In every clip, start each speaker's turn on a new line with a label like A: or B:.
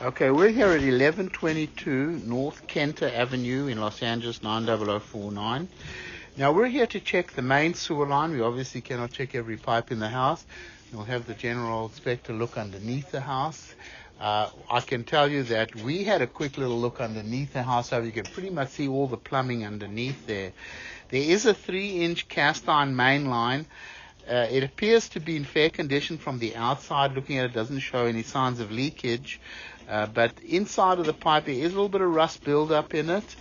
A: Okay, we're here at 1122 North Kenter Avenue in Los Angeles, 90049. Now, we're here to check the main sewer line. We obviously cannot check every pipe in the house. We'll have the general inspector look underneath the house. I can tell you that we had a quick little look underneath the house, so you can pretty much see all the plumbing underneath there. There is a 3-inch cast iron main line. It appears to be in fair condition from the outside. Looking at it, doesn't show any signs of leakage. But inside of the pipe, there is a little bit of rust buildup in it.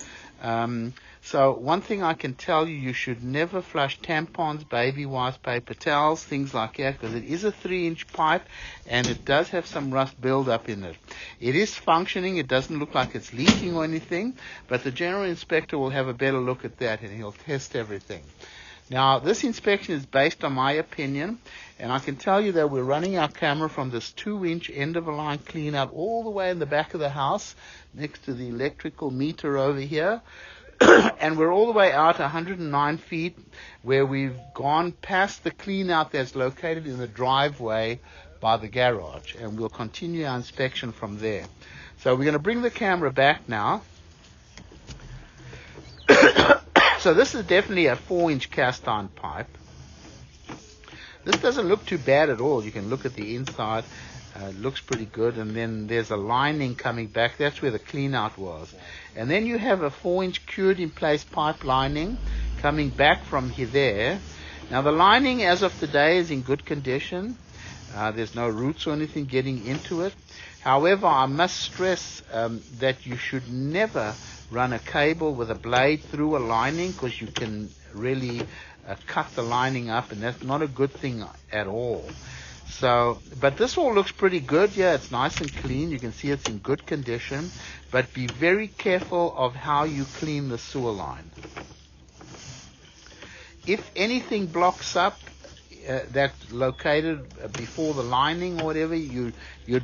A: So one thing I can tell you, you should never flush tampons, baby wipes, paper towels, things like that, because it is a 3-inch pipe and it does have some rust buildup in it. It is functioning. It doesn't look like it's leaking or anything, but the general inspector will have a better look at that and he'll test everything. Now, this inspection is based on my opinion, and I can tell you that we're running our camera from this 2-inch end-of-a-line clean-out all the way in the back of the house next to the electrical meter over here. And we're all the way out 109 feet where we've gone past the clean-out that's located in the driveway by the garage, and we'll continue our inspection from there. So we're going to bring the camera back now. So this is definitely a 4-inch cast iron pipe. This doesn't look too bad at all. You can look at the inside. It looks pretty good. And then there's a lining coming back. That's where the clean out was. And then you have a 4-inch cured in place pipe lining coming back from here there. Now the lining as of today is in good condition. There's no roots or anything getting into it. However, I must stress that you should never run a cable with a blade through a lining, because you can really cut the lining up, and that's not a good thing at all. So, but this all looks pretty good. Yeah, it's nice and clean. You can see it's in good condition, but be very careful of how you clean the sewer line. If anything blocks up that's located before the lining or whatever, you'd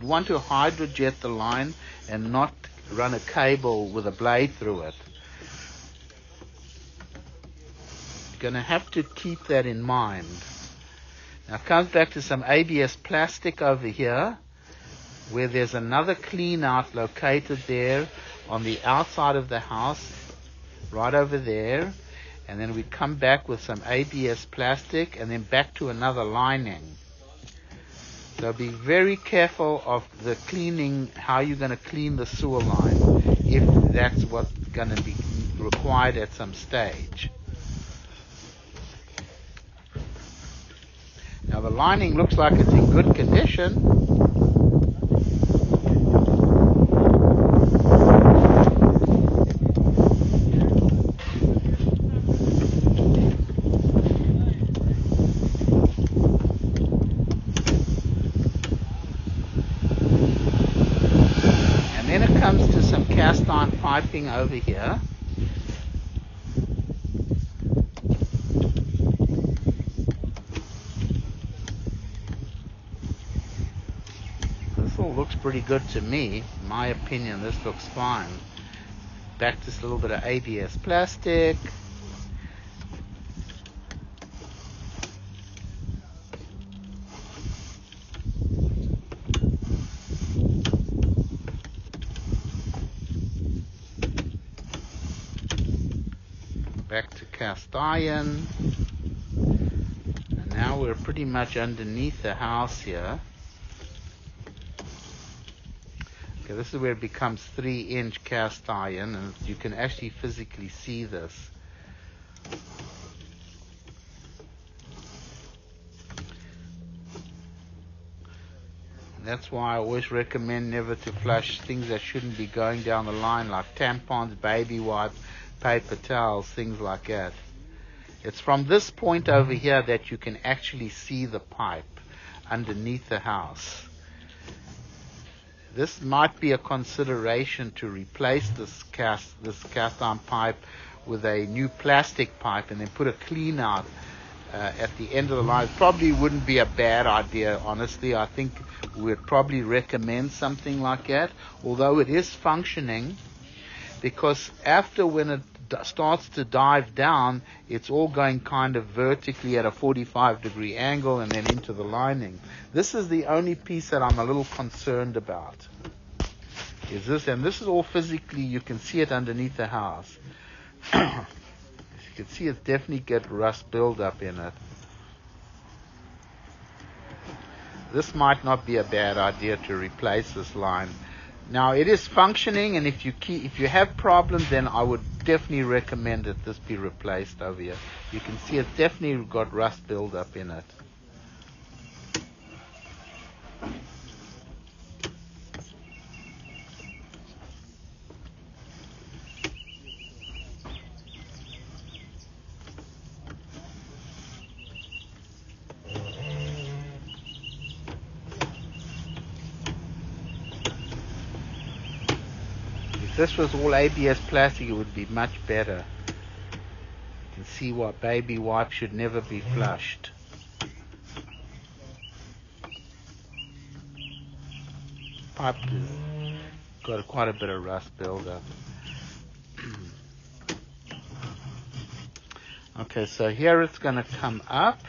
A: want to hydrojet the line and not run a cable with a blade through it. You're going to have to keep that in mind. Now it comes back to some ABS plastic over here, where there's another clean out located there on the outside of the house, right over there. And then we come back with some ABS plastic and then back to another lining. So be very careful of the cleaning, how you're going to clean the sewer line, if that's what's going to be required at some stage. Now the lining looks like it's in good condition. Then it comes to some cast iron piping over here. This all looks pretty good to me. In my opinion, this looks fine. Back to this little bit of ABS plastic. Back to cast iron. And now we're pretty much underneath the house here. Okay, this is where it becomes 3-inch cast iron, and you can actually physically see this. And that's why I always recommend never to flush things that shouldn't be going down the line, like tampons, baby wipes, paper towels, things like that. It's from this point over here that you can actually see the pipe underneath the house. This might be a consideration to replace this cast iron pipe with a new plastic pipe and then put a clean out at the end of the line. It probably wouldn't be a bad idea, honestly. I think we'd probably recommend something like that, although it is functioning, because after when it starts to dive down, it's all going kind of vertically at a 45-degree angle and then into the lining. This is the only piece that I'm a little concerned about. is this, and this is all physically, you can see it underneath the house. As you can see, it's definitely got rust buildup in it. This might not be a bad idea to replace this line. Now it is functioning, and if you have problems, then I would definitely recommend that this be replaced over here. You can see it's definitely got rust buildup in it. If this was all ABS plastic, it would be much better. You can see why baby wipes should never be flushed. Pipe has got quite a bit of rust buildup. Okay, so here it's going to come up.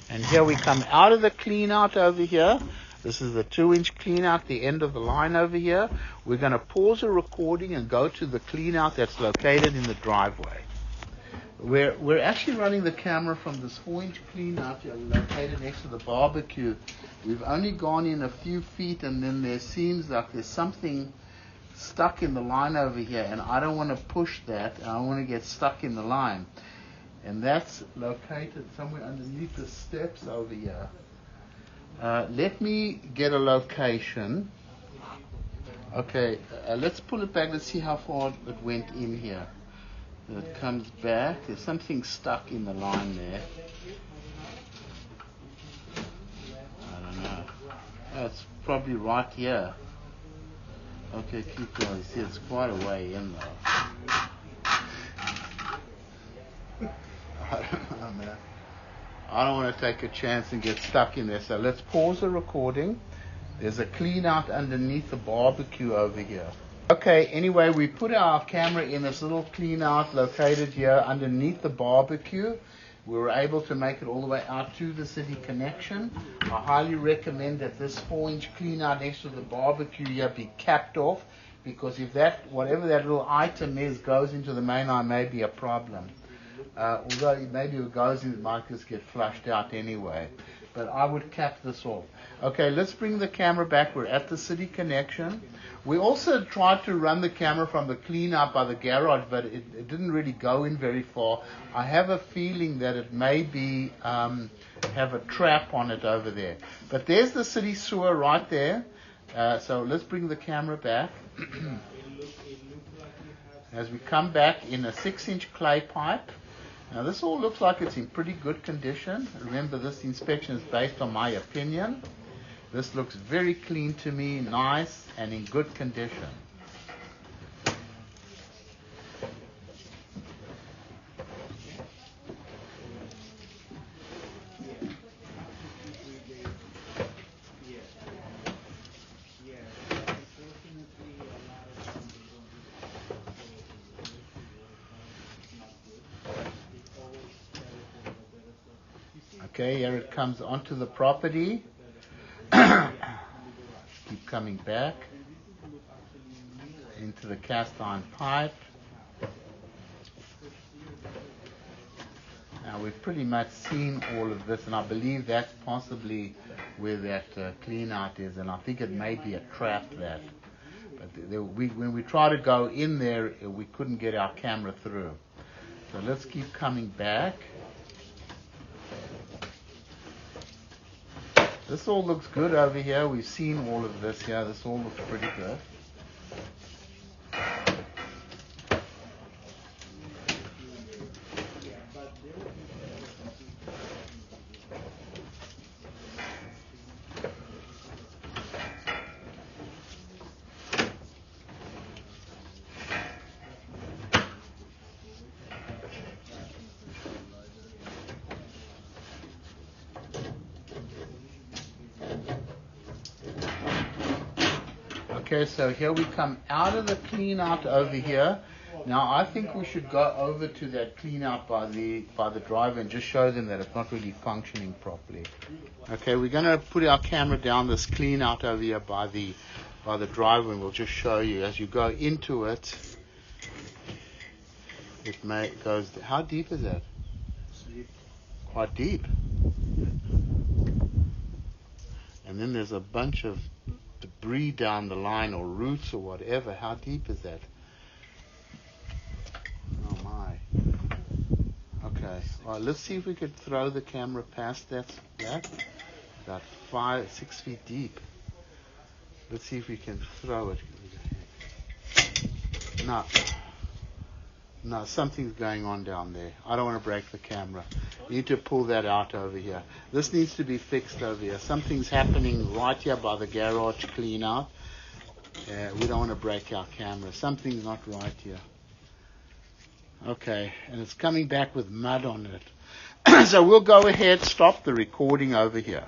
A: And here we come out of the clean out over here. This is the 2-inch clean out, the end of the line over here. We're going to pause the recording and go to the clean out that's located in the driveway. We're actually running the camera from this 4-inch clean out located next to the barbecue. We've only gone in a few feet, and then there seems like there's something stuck in the line over here, and I don't want to push that. I don't want to get stuck in the line. And that's located somewhere underneath the steps over here. Let me get a location. Okay, let's pull it back. Let's see how far it went in here. It comes back. There's something stuck in the line there. I don't know. It's probably right here. Okay, keep going. See, it's quite a way in though. I don't know, man. I don't want to take a chance and get stuck in there. So let's pause the recording. There's a clean out underneath the barbecue over here. Okay, anyway, we put our camera in this little clean out located here underneath the barbecue. We were able to make it all the way out to the city connection. I highly recommend that this 4-inch clean out next to the barbecue here be capped off, because if that, whatever that little item is, goes into the main line, may be a problem. Although maybe it goes in, it might just get flushed out anyway. But I would cap this off. Okay, let's bring the camera back. We're at the city connection. We also tried to run the camera from the clean out by the garage, but it didn't really go in very far. I have a feeling that it may be have a trap on it over there. But there's the city sewer right there. So let's bring the camera back. As we come back in a 6-inch clay pipe. Now this all looks like it's in pretty good condition. Remember, this inspection is based on my opinion. This looks very clean to me, nice and in good condition. Okay, here it comes onto the property. Keep coming back into the cast iron pipe. Now we've pretty much seen all of this, and I believe that's possibly where that clean out is, and I think it may be a trap that. But when we try to go in there, we couldn't get our camera through. So let's keep coming back. This all looks good over here. We've seen all of this here. This all looks pretty good. Okay, so here we come out of the clean out over here. Now I think we should go over to that clean out by the driver and just show them that it's not really functioning properly. Okay, we're going to put our camera down this clean out over here by the driver, and we'll just show you as you go into it. It goes. How deep is that? Quite deep. And then there's a bunch of debris down the line, or roots or whatever. How deep is that? Oh my. Okay. All right, let's see if we could throw the camera past that. About 5-6 feet deep. Let's see if we can throw it. No, something's going on down there. I don't want to break the camera. Need to pull that out over here. This needs to be fixed over here. Something's happening right here by the garage clean out. We don't want to break our camera. Something's not right here. Okay, and it's coming back with mud on it. So we'll go ahead, stop the recording over here.